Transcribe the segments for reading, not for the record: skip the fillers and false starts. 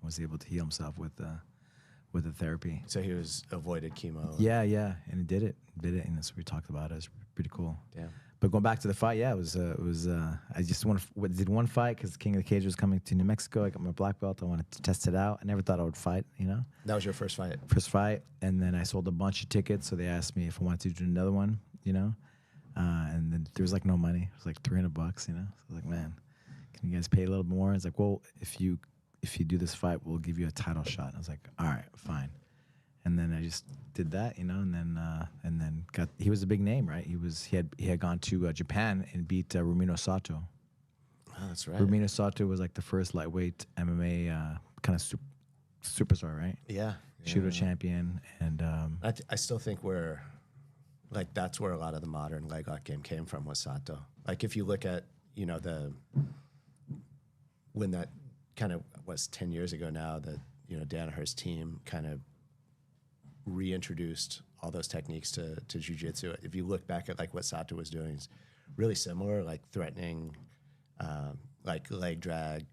was able to heal himself with the therapy. So he was avoided chemo. Yeah, and he did it, and that's what we talked about. It was pretty cool. Damn. But going back to the fight, yeah, it was. I just did one fight because King of the Cage was coming to New Mexico. I got my black belt. I wanted to test it out. I never thought I would fight. That was your first fight. First fight, and then I sold a bunch of tickets. So they asked me if I wanted to do another one. And then there was like no money. It was like $300. So I was like, man, can you guys pay a little more? It's like, well, if you do this fight, we'll give you a title shot. And I was like, all right, fine. And then I just did that, and then he was a big name, right? He had gone to Japan and beat Rumina Sato. Oh, that's right. Rumina Sato was like the first lightweight MMA kind of superstar, right? Yeah. Judo champion, and I still think that's where a lot of the modern leg lock game came from, was Sato. Like if you look at when that kind of was 10 years ago now, that Danaher's team kind of reintroduced all those techniques to jiu-jitsu. If you look back at like what Sato was doing, it's really similar, like threatening, like leg drag,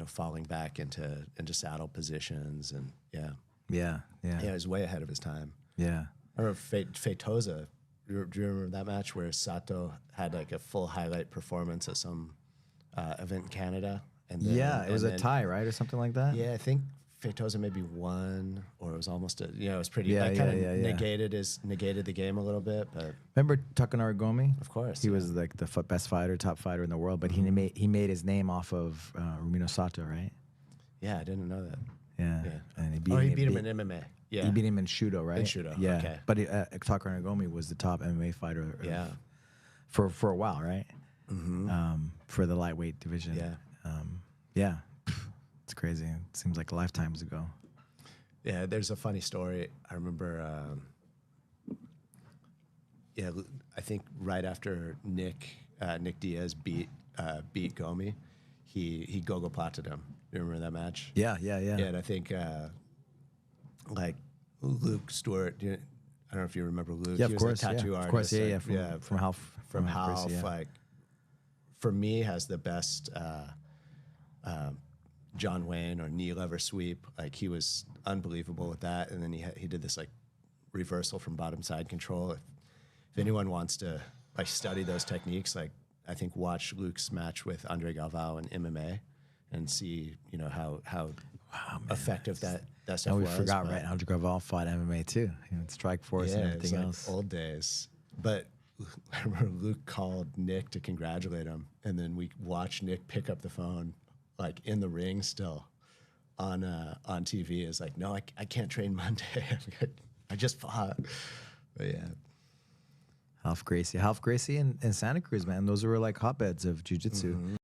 falling back into saddle positions, and yeah, he was way ahead of his time. Yeah. I remember Feitosa. Do you remember that match where Sato had like a full highlight performance at some event in Canada? And then, it was a tie, right, or something like that. Yeah, I think Feitosa maybe won, or it was almost it was pretty. Yeah, that kind of negated the game a little bit, but remember Takanori Gomi? Of course, he was like the best fighter, top fighter in the world. But he made his name off of Rumina Sato, right? Yeah, I didn't know that. Yeah. And he beat him in MMA. Yeah, he beat him in Shudo, right? In Shudo, yeah. Okay. But Takanori Gomi was the top MMA fighter. For a while, right? Mm-hmm. For the lightweight division. Yeah. It's crazy. It seems like lifetimes ago. Yeah, there's a funny story. I remember, I think right after Nick Diaz beat Gomi, he gogo-platted him. You remember that match? Yeah. Yeah, and I think like Luke Stewart. I don't know if you remember Luke. Yeah, he of was course. a tattoo artist. From Half. From Half. Like, for me, has the best John Wayne or knee lever sweep. Like, he was unbelievable with that. And then he did this like reversal from bottom side control. If anyone wants to like study those techniques, like I think watch Luke's match with Andre Galvao in MMA and see how effective that stuff was. We forgot, right? Andre Galvao fought MMA too. Strike Force and everything else. Old days. But I remember Luke called Nick to congratulate him, and then we watched Nick pick up the phone, like in the ring still, on TV. It's like, no, I can't train Monday. I just fought. But yeah. Half Gracie and Santa Cruz, man. Those were like hotbeds of jiu-jitsu.